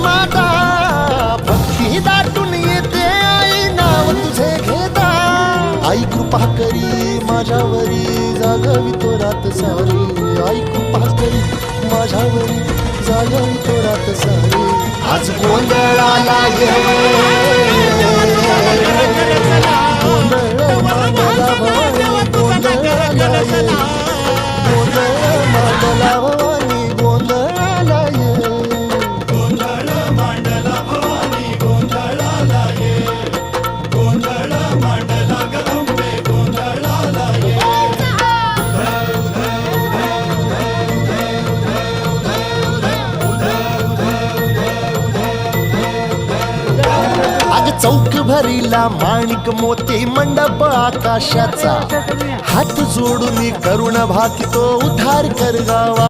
माता, भक्ती दाटून येते आई नाव तुझे घेता. आई कृपा करी माझ्यावरी, जागवी तो रात सारी. आई कृपा करी माझ्यावरी, जागवी तो रात सारी. आज गोंधळाला ये, गोंधळ मांडला भवानी, गोंधळाला ये, गोंधळ मांडला भवानी, गोंधळाला ये. गोंधळ मांडला भवानी, गोंधळाला ये, गोंधळ मांडला गंगे, गोंधळाला ये. अग चौक भरीला माणिक मोती, मंडप आकाशाचा, हात जोडून करुण भाकितो, उद्धार कर गावा.